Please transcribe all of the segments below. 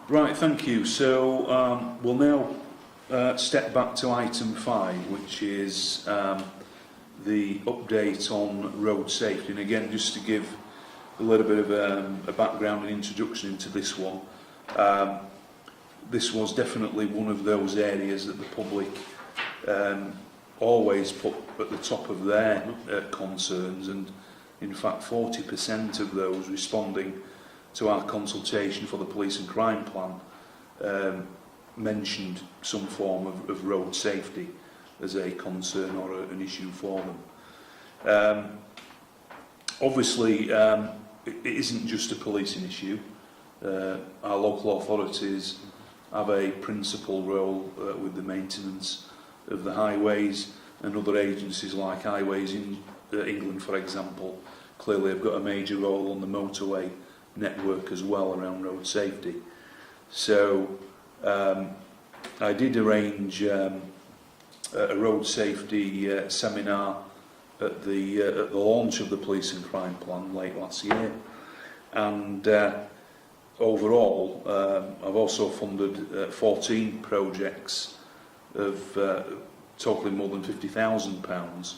Right, thank you. So we'll now step back to item 5, which is the update on road safety. And again, just to give a little bit of a background and introduction into this one. This was definitely one of those areas that the public always put at the top of their concerns, and in fact 40% of those responding to our consultation for the police and crime plan mentioned some form of road safety as a concern or an issue for them. Obviously, it isn't just a policing issue. Our local authorities have a principal role with the maintenance of the highways, and other agencies like Highways in England, for example, clearly have got a major role on the motorway network as well around road safety. So I did arrange a road safety seminar at the launch of the police and crime plan late last year, and overall I've also funded 14 projects of totaling more than £50,000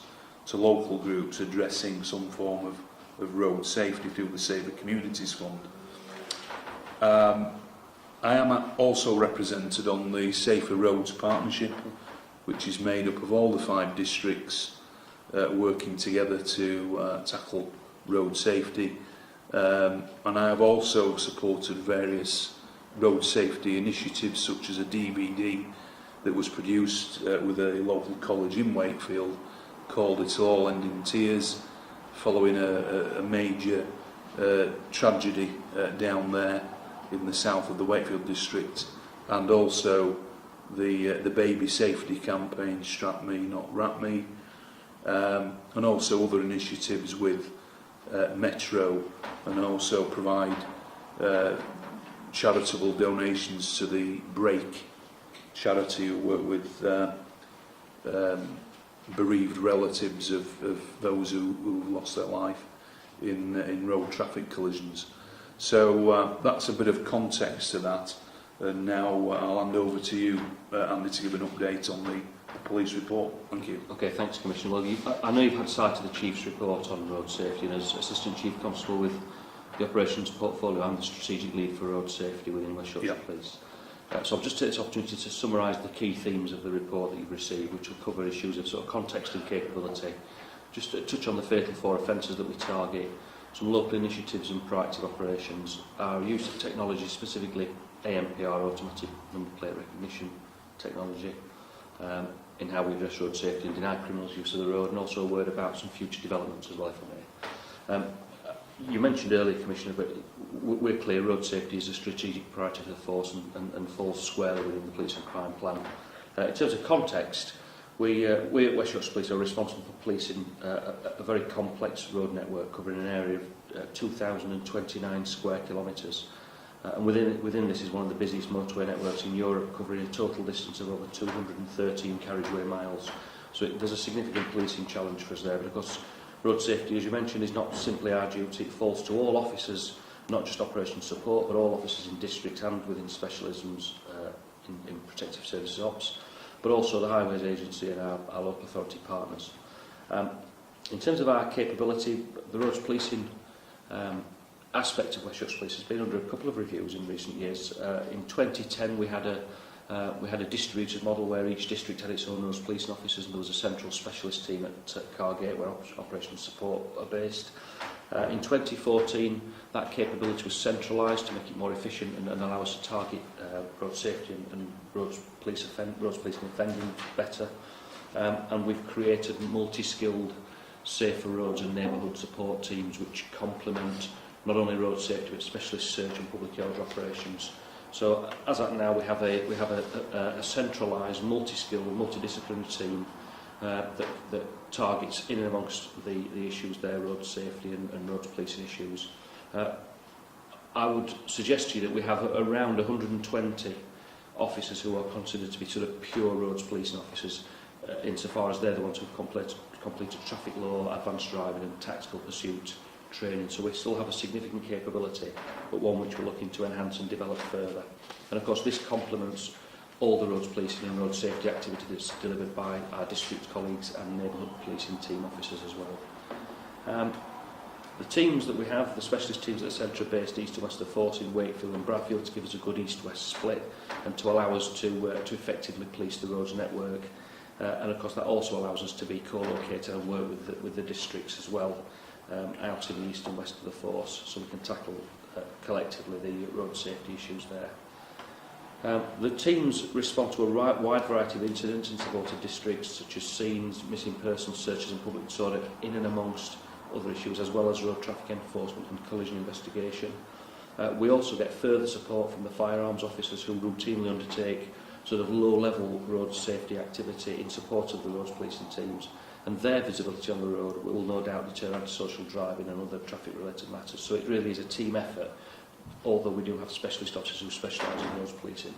to local groups addressing some form of road safety through the Safer Communities Fund. I am also represented on the Safer Roads Partnership, which is made up of all the 5 districts working together to tackle road safety. And I have also supported various road safety initiatives, such as a DVD that was produced with a local college in Wakefield called It'll All End in Tears, following a major tragedy down there in the south of the Wakefield district, and also the baby safety campaign, Strap Me Not Wrap Me, and also other initiatives with Metro, and also provide charitable donations to the Break charity, who work with bereaved relatives of those who lost their life in road traffic collisions. So that's a bit of context to that, and now I'll hand over to you, Andy, to give an update on the police report. Thank you. Okay, thanks, Commissioner. Well, I know you've had sight of the Chief's report on road safety, and as Assistant Chief Constable with the Operations Portfolio, I'm the Strategic Lead for Road Safety within West Yorkshire Police. So I'll just take this opportunity to summarise the key themes of the report that you've received, which will cover issues of sort of context and capability, just to touch on the fatal 4 offences that we target, some local initiatives and proactive operations, our use of technology, specifically AMPR, automatic number plate recognition technology, in how we address road safety and deny criminals use of the road, and also a word about some future developments as well, if I may. You mentioned earlier, Commissioner, but we're clear road safety is a strategic priority for the force and falls squarely within the police and crime plan. In terms of context, we at West Yorkshire Police are responsible for policing a very complex road network covering an area of 2,029 square kilometres. And within this is one of the busiest motorway networks in Europe, covering a total distance of over 213 carriageway miles. So there's a significant policing challenge for us there. But of course, road safety, as you mentioned, is not simply our duty. It falls to all officers, not just operations support, but all officers in district and within specialisms in protective services ops, but also the Highways Agency and our local authority partners. In terms of our capability, the roads policing aspect of West Yorkshire Police has been under a couple of reviews in recent years. In 2010 we had a distributed model where each district had its own roads policing officers, and there was a central specialist team at Cargate where operations support are based. In 2014 that capability was centralised to make it more efficient and allow us to target road safety and roads policing offending better. And we've created multi-skilled safer roads and neighbourhood support teams which complement not only road safety but specialist search and public order operations. So as at now we have a centralised, multi-skilled, multidisciplinary team that targets in and amongst the issues there, road safety and road policing issues. I would suggest to you that we have around 120 officers who are considered to be sort of pure roads policing officers, insofar as they're the ones who've completed traffic law, advanced driving and tactical pursuit training. So we still have a significant capability, but one which we're looking to enhance and develop further. And of course this complements all the roads policing and road safety activity that's delivered by our district colleagues and neighbourhood policing team officers as well. The teams that we have, the specialist teams at the centre, are based east and west of the force in Wakefield and Bradfield to give us a good east-west split and to allow us to effectively police the roads network. And of course that also allows us to be co-located and work with the districts as well, out in the east and west of the force, so we can tackle collectively the road safety issues there. The teams respond to a wide variety of incidents in supported districts, such as scenes, missing persons searches and public disorder, in and amongst other issues, as well as road traffic enforcement and collision investigation. We also get further support from the firearms officers who routinely undertake sort of low-level road safety activity in support of the roads policing teams, and their visibility on the road will no doubt deter antisocial driving and other traffic-related matters. So it really is a team effort, although we do have specialist officers who specialise in roads policing.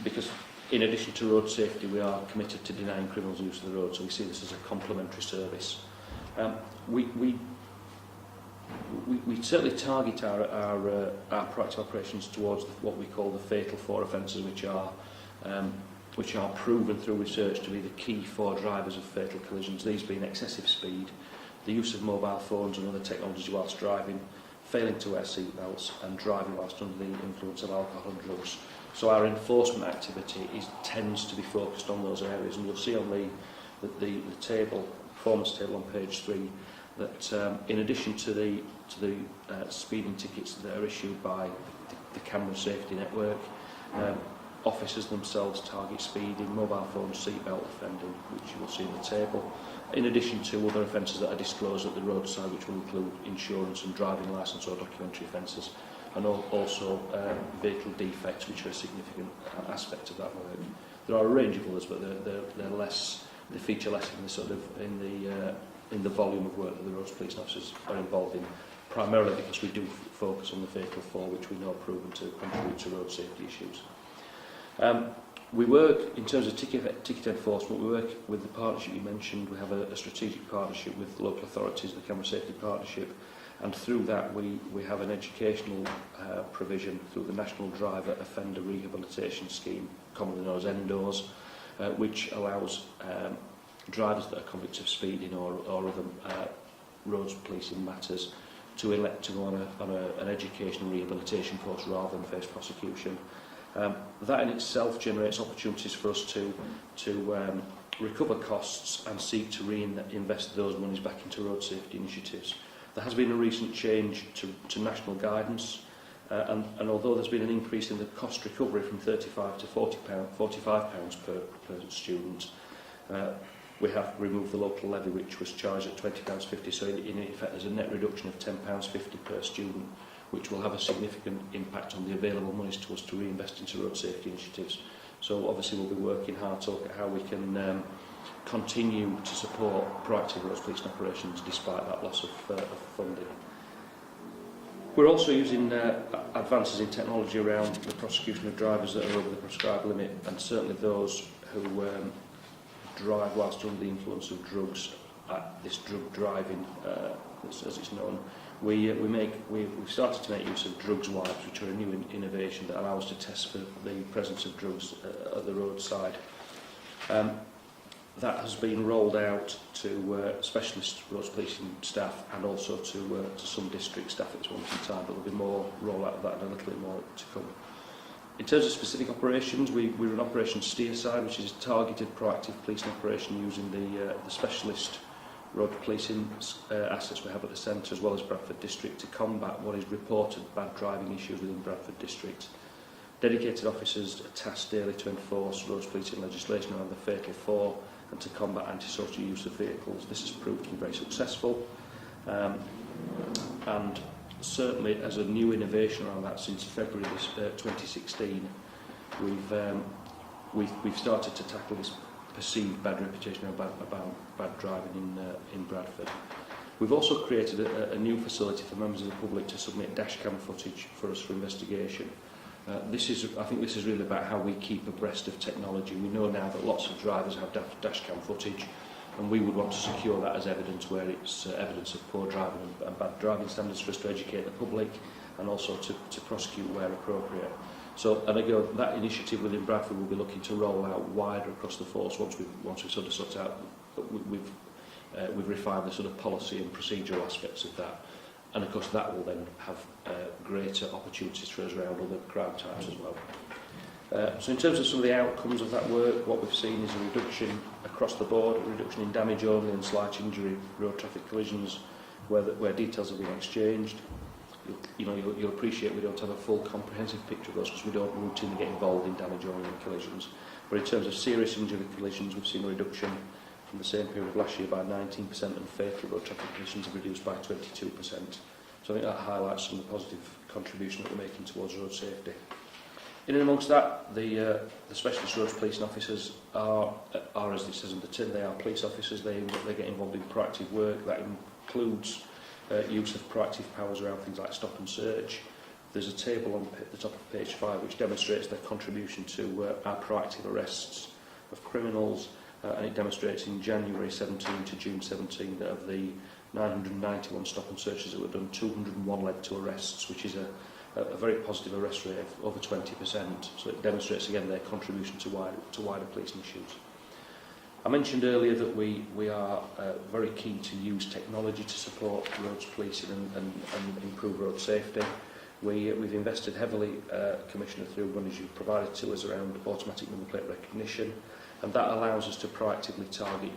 Because in addition to road safety, we are committed to denying criminals use of the road, so we see this as a complementary service. We certainly target our proactive operations towards what we call the fatal 4 offences, which are proven through research to be the key 4 drivers of fatal collisions, these being excessive speed, the use of mobile phones and other technology whilst driving, failing to wear seatbelts and driving whilst under the influence of alcohol and drugs. So our enforcement activity tends to be focused on those areas, and you'll see on the table, performance table on page 3, that in addition to the speeding tickets that are issued by the camera safety network, officers themselves target speeding, mobile phone, seatbelt offending, which you will see in the table, in addition to other offences that are disclosed at the roadside, which will include insurance and driving licence or documentary offences, and also vehicle defects, which are a significant aspect of that work. There are a range of others, but they're less. They feature less in the sort of in the volume of work that the roads police officers are involved in, primarily because we do focus on the fatal 4, which we know are proven to contribute to road safety issues. We work, in terms of ticket enforcement, we work with the partnership you mentioned. We have a strategic partnership with local authorities, the Camera Safety Partnership, and through that we have an educational provision through the National Driver Offender Rehabilitation Scheme, commonly known as NDOS, which allows drivers that are convicted of speeding or other roads policing matters to elect to go on an educational rehabilitation course rather than face prosecution. That in itself generates opportunities for us to recover costs and seek to reinvest those monies back into road safety initiatives. There has been a recent change to national guidance, and although there's been an increase in the cost recovery from £35 to £45 per student, we have removed the local levy, which was charged at £20.50, so in effect there's a net reduction of £10.50 per student, which will have a significant impact on the available monies to us to reinvest into road safety initiatives. So obviously we'll be working hard to look at how we can continue to support proactive road policing operations despite that loss of funding. We're also using advances in technology around the prosecution of drivers that are over the prescribed limit, and certainly those who drive whilst under the influence of drugs, this drug driving, as it's known. We've started to make use of drugs wipes, which are a new innovation that allows us to test for the presence of drugs at the roadside. That has been rolled out to specialist roads policing staff and also to some district staff at this moment in time, but there'll be more rollout of that and a little bit more to come. In terms of specific operations, we run Operation Steerside, which is a targeted proactive policing operation using the specialist road policing assets we have at the centre as well as Bradford District to combat what is reported bad driving issues within Bradford District. Dedicated officers are tasked daily to enforce road policing legislation around the Fatal 4 and to combat antisocial use of vehicles. This has proved to be very successful, and certainly as a new innovation around that since February 2016, we've started to tackle this perceived bad reputation about bad driving in Bradford. We've also created a new facility for members of the public to submit dashcam footage for us for investigation. I think this is really about how we keep abreast of technology. We know now that lots of drivers have dashcam footage, and we would want to secure that as evidence where it's evidence of poor driving and bad driving standards for us to educate the public, and also to prosecute where appropriate. So, and again, that initiative within Bradford will be looking to roll out wider across the force once we've sort of sorted out, we've refined the sort of policy and procedural aspects of that. And of course that will then have greater opportunities for us around other crime types as well. So in terms of some of the outcomes of that work, what we've seen is a reduction across the board, a reduction in damage only and slight injury road traffic collisions where details have been exchanged. You'll appreciate we don't have a full comprehensive picture of those because we don't routinely get involved in damage only collisions. But in terms of serious injury collisions, we've seen a reduction from the same period of last year by 19%, and fatal road traffic collisions have reduced by 22%. So I think that highlights some of the positive contribution that we're making towards road safety. In and amongst that, the specialist roads policing officers are, as it says in the tin, they are police officers. They get involved in proactive work. That includes use of proactive powers around things like stop and search. There's a table on the top of page 5 which demonstrates their contribution to our proactive arrests of criminals, and it demonstrates in January 17 to June 17 that of the 991 stop and searches that were done, 201 led to arrests, which is a very positive arrest rate of over 20%. So it demonstrates again their contribution to wider policing issues. I mentioned earlier that we are very keen to use technology to support roads policing and improve road safety. We've invested heavily, Commissioner, through money you've provided to us around automatic number plate recognition, and that allows us to proactively target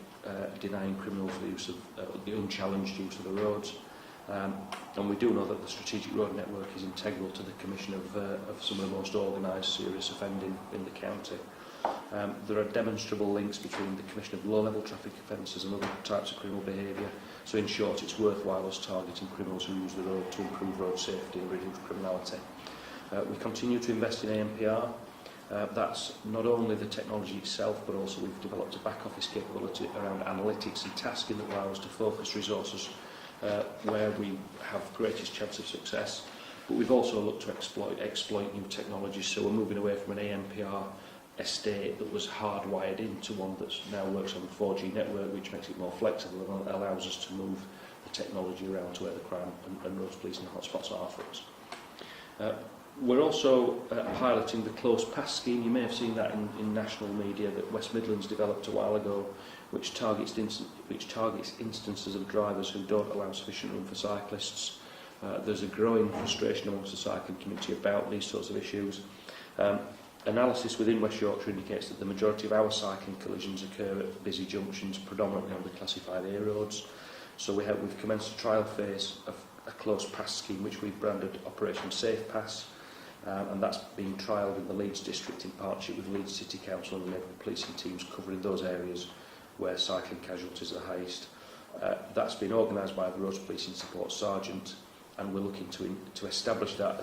denying criminals the use of the unchallenged use of the roads. And we do know that the strategic road network is integral to the commission of some of the most organised serious offending in the county. There are demonstrable links between the commission of low-level traffic offences and other types of criminal behaviour. So in short, it's worthwhile us targeting criminals who use the road to improve road safety and reduce criminality. We continue to invest in ANPR. That's not only the technology itself, but also we've developed a back-office capability around analytics and tasking that allow us to focus resources where we have greatest chance of success. But we've also looked to exploit new technologies, so we're moving away from an ANPR estate that was hardwired into one that now works on the 4G network, which makes it more flexible and allows us to move the technology around to where the crime and roads policing hotspots are for us. We're also piloting the close pass scheme. You may have seen that in national media that West Midlands developed a while ago, which targets instances of drivers who don't allow sufficient room for cyclists. There's a growing frustration amongst the cycling community about these sorts of issues. Analysis within West Yorkshire indicates that the majority of our cycling collisions occur at busy junctions, predominantly on the classified A roads. So we've commenced a trial phase of a close pass scheme, which we've branded Operation Safe Pass, and that's being trialled in the Leeds district in partnership with Leeds City Council and the neighbourhood policing teams covering those areas where cycling casualties are highest. That's been organised by the Roads Policing Support Sergeant, and we're looking to establish that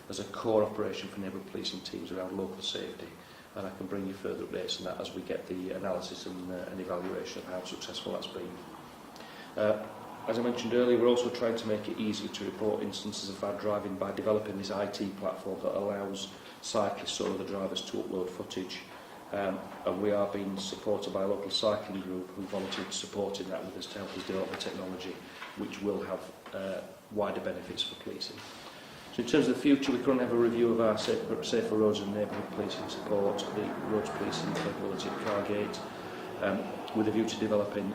as a core operation for neighbourhood policing teams around local safety, and I can bring you further updates on that as we get the analysis and evaluation of how successful that's been. As I mentioned earlier, we're also trying to make it easier to report instances of bad driving by developing this IT platform that allows cyclists or other drivers to upload footage. And we are being supported by a local cycling group who volunteered to support in that with us to help us develop the technology, which will have wider benefits for policing. So in terms of the future, we currently have a review of our safer roads and neighbourhood policing support, the roads policing capability at Cargate, with a view to developing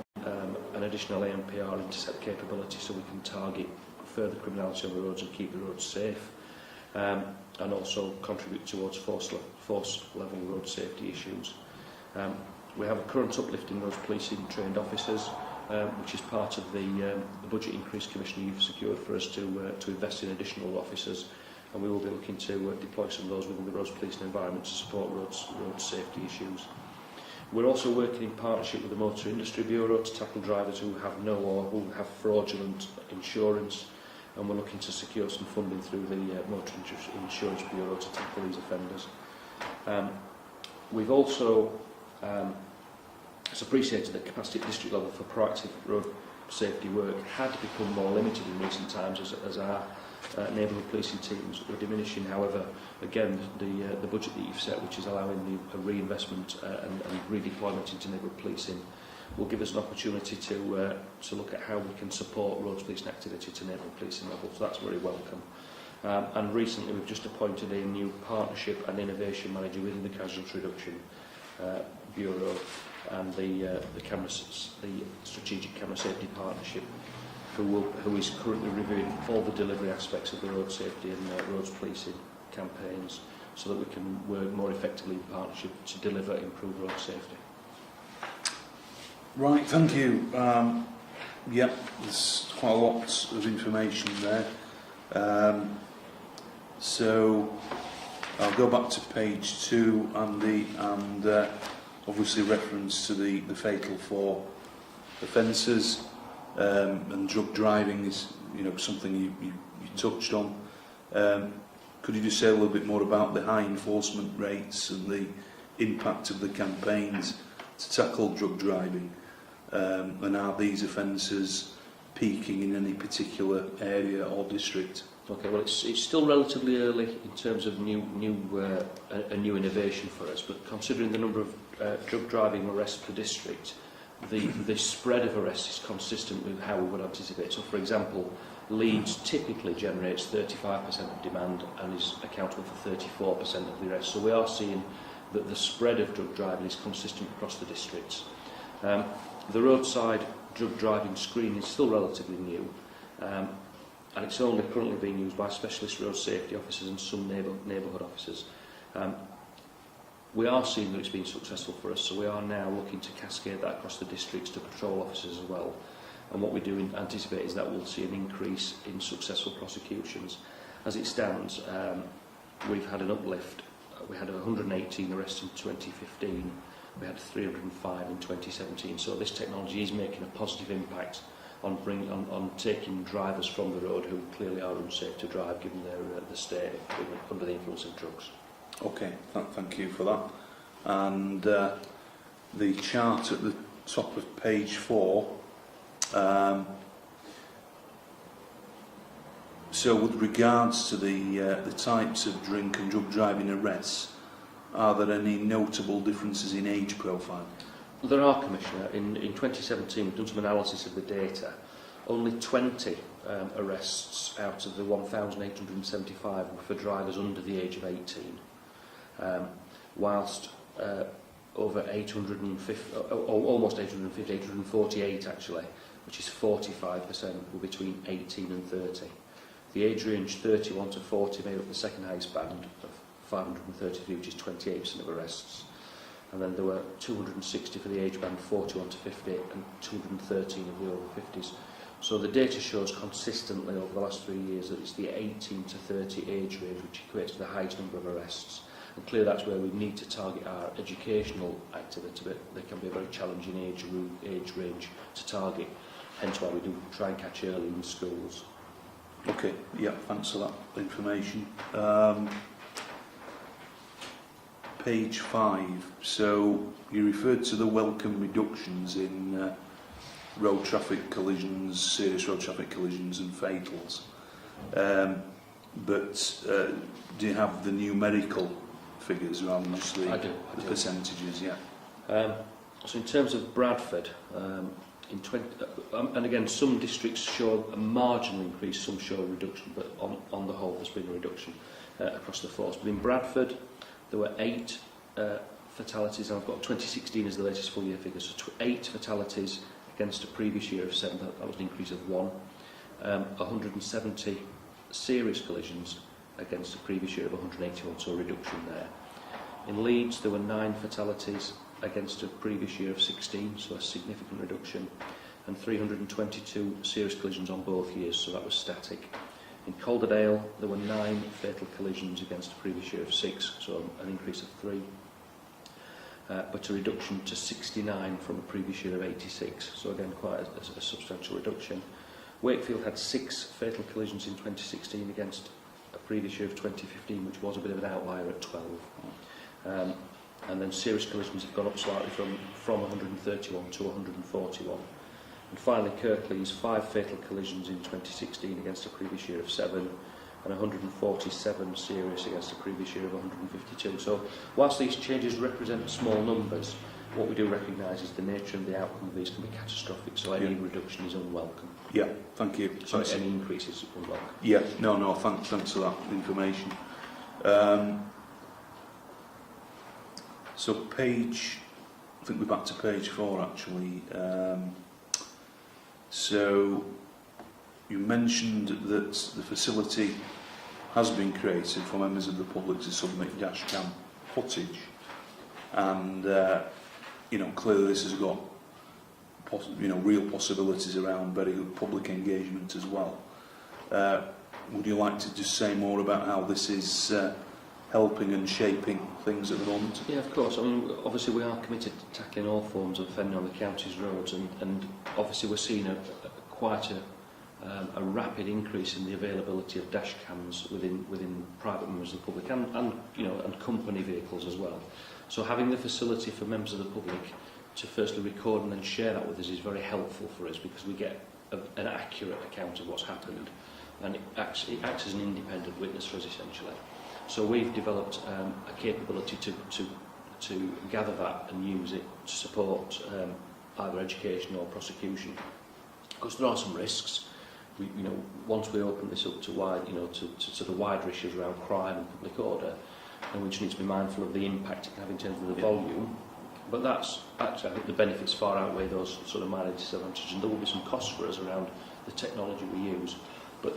an additional ANPR intercept capability so we can target further criminality on the roads and keep the roads safe, and also contribute towards force level road safety issues. We have a current uplift in roads policing trained officers, which is part of the budget increase, Commissioner, you've secured for us to invest in additional officers, and we will be looking to deploy some of those within the roads policing environment to support road safety issues. We're also working in partnership with the Motor Industry Bureau to tackle drivers who have or who have fraudulent insurance, and we're looking to secure some funding through the Motor Insurance Bureau to tackle these offenders. We've also it's appreciated that capacity at district level for proactive road safety work had become more limited in recent times as our neighbourhood policing teams were diminishing. However, again, the budget that you've set, which is allowing the reinvestment and redeployment into neighbourhood policing, will give us an opportunity to look at how we can support roads policing activity to enable policing level. So that's very welcome. And recently we've just appointed a new partnership and innovation manager within the Casualty Reduction Bureau and the Strategic Camera Safety Partnership, who is currently reviewing all the delivery aspects of the road safety and roads policing campaigns, so that we can work more effectively in partnership to deliver improved road safety. Right, thank you. Yeah, there's quite a lot of information there. So I'll go back to page 2 and obviously reference to the fatal 4 offences, and drug driving is something you touched on. Could you just say a little bit more about the high enforcement rates and the impact of the campaigns to tackle drug driving, and are these offences peaking in any particular area or district? Okay, well, it's still relatively early in terms of a new innovation for us, but considering the number of drug driving arrests per district, the spread of arrests is consistent with how we would anticipate. So, for example, Leeds typically generates 35% of demand and is accountable for 34% of the arrests. So we are seeing that the spread of drug driving is consistent across the districts. The roadside drug driving screen is still relatively new, and it's only currently being used by specialist road safety officers and some neighbourhood officers. We are seeing that it's been successful for us, so we are now looking to cascade that across the districts to patrol officers as well. And what we do anticipate is that we'll see an increase in successful prosecutions. As it stands, we've had an uplift. We had 118 arrests in 2015. We had 305 in 2017. So this technology is making a positive impact on taking drivers from the road who clearly are unsafe to drive, given their state under the influence of drugs. Okay, thank you for that. And the chart at the top of page 4. So with regards to the types of drink and drug driving arrests, are there any notable differences in age profile? There are, Commissioner. In 2017, we've done some analysis of the data. Only 20 arrests out of the 1,875 were for drivers under the age of 18, whilst over 850, almost 850, 848 actually, which is 45%, were between 18 and 30. The age range 31 to 40 made up the second highest band of 533, which is 28% of arrests. And then there were 260 for the age band 41 to 50 and 213 of the over 50s. So the data shows consistently over the last 3 years that it's the 18 to 30 age range which equates to the highest number of arrests. And clearly that's where we need to target our educational activity, but there can be a very challenging age range to target, hence why we do try and catch early in schools. Okay, yeah, thanks for that information. Page 5, so you referred to the welcome reductions in road traffic collisions, serious road traffic collisions and fatals. But do you have the numerical figures rather than just the percentages? Yeah. So in terms of Bradford, and again, some districts show a marginal increase, some show a reduction, but on the whole there's been a reduction across the force. But in Bradford, there were 8 fatalities, and I've got 2016 as the latest full year figure, so 8 fatalities against a previous year of 7, that was an increase of 1. 170 serious collisions against a previous year of 181, so a reduction there. In Leeds, there were 9 fatalities against a previous year of 16, so a significant reduction, and 322 serious collisions on both years, so that was static. In Calderdale, there were 9 fatal collisions against a previous year of 6, so an increase of 3, but a reduction to 69 from a previous year of 86, so again quite a substantial reduction. Wakefield had 6 fatal collisions in 2016 against a previous year of 2015, which was a bit of an outlier at 12. And then serious collisions have gone up slightly from 131 to 141. And finally, Kirklees, 5 fatal collisions in 2016 against a previous year of 7, and 147 serious against a previous year of 152. So whilst these changes represent small numbers, what we do recognise is the nature and the outcome of these can be catastrophic, so any reduction is unwelcome. Yeah, thank you. Sorry, any increase is unwelcome. Yeah, no, thanks for that information. So I think we're back to page 4 actually. So you mentioned that the facility has been created for members of the public to submit dash cam footage, and clearly this has got real possibilities around very good public engagement as well. Would you like to just say more about how this is helping and shaping things at the moment? Yeah, of course. I mean, obviously we are committed to tackling all forms of offending on the county's roads, and obviously we're seeing quite a rapid increase in the availability of dash cams within private members of the public and company vehicles as well. So having the facility for members of the public to firstly record and then share that with us is very helpful for us, because we get an accurate account of what's happened, and it acts as an independent witness for us essentially. So we've developed a capability to gather that and use it to support either education or prosecution. Because there are some risks. Once we open this up to sort of wider issues around crime and public order, and we just need to be mindful of the impact it can have in terms of the volume. But that's actually, I think the benefits far outweigh those sort of minor disadvantages, and there will be some costs for us around the technology we use. But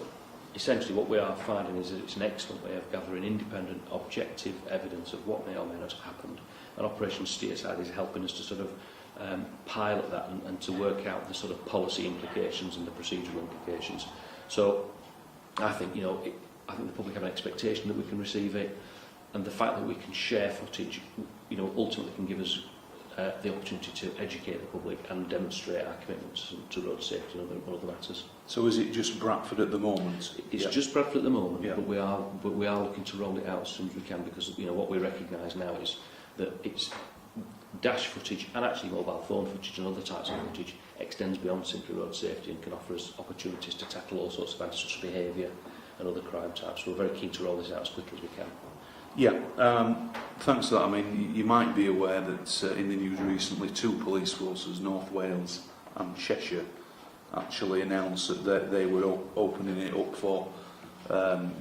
essentially what we are finding is that it's an excellent way of gathering independent, objective evidence of what may or may not have happened. And Operation Steerside is helping us to sort of pilot that and to work out the sort of policy implications and the procedural implications. So I think, I think the public have an expectation that we can receive it, and the fact that we can share footage, ultimately can give us the opportunity to educate the public and demonstrate our commitments to road safety and other matters. So is it just Bradford at the moment? It's just Bradford at the moment, but we are looking to roll it out as soon as we can, because what we recognise now is that it's dash footage and actually mobile phone footage and other types of footage extends beyond simply road safety and can offer us opportunities to tackle all sorts of antisocial behaviour and other crime types. So we're very keen to roll this out as quickly as we can. Yeah, thanks for that. I mean, you might be aware that in the news recently, 2 police forces, North Wales and Cheshire, actually announced that they were opening it up for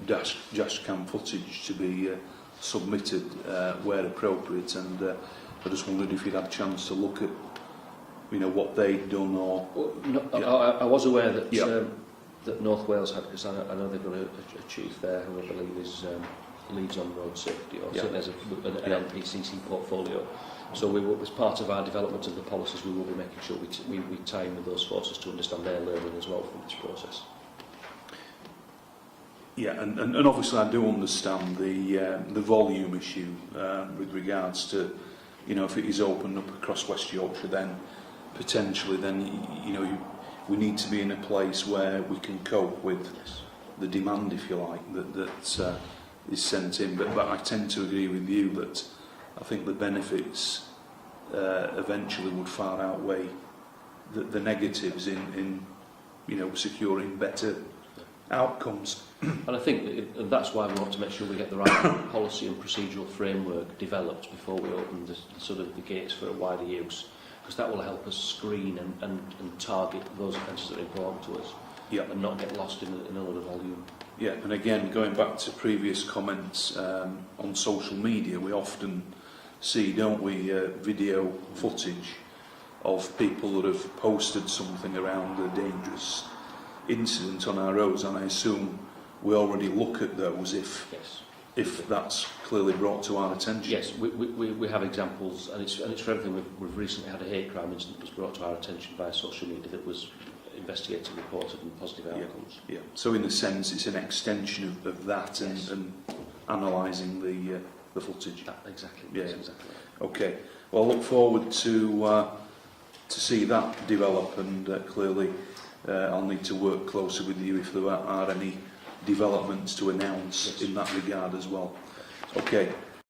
dash cam footage to be submitted where appropriate, and I just wondered if you'd had a chance to look at what they'd done or... I was aware that that North Wales had, because I know they've got a chief there who I believe is leads on road safety, or certainly has an NPCC portfolio. So as part of our development of the policies, we will be making sure we tie in with those forces to understand their learning as well from this process. Yeah, and obviously I do understand the volume issue with regards to, if it is opened up across West Yorkshire, then potentially we need to be in a place where we can cope with the demand, if you like, that is sent in. But I tend to agree with you that I think the benefits eventually would far outweigh the negatives in securing better outcomes. And I think that's why we want to make sure we get the right policy and procedural framework developed before we open the gates for a wider use, because that will help us screen and target those offences that are important to us, and not get lost in a lot of volume. Yeah, and again, going back to previous comments on social media, we often see, don't we, video footage of people that have posted something around a dangerous incident on our roads, and I assume we already look at those if that's clearly brought to our attention. Yes, we have examples, and it's for everything. We've recently had a hate crime incident that was brought to our attention via social media that was investigated, reported, and positive outcomes. Yeah. So in a sense, it's an extension of that, and analysing the footage. Exactly. Yeah. Exactly. Okay. Well, I look forward to see that develop, and clearly I'll need to work closer with you if there are any developments to announce in that regard as well. Okay.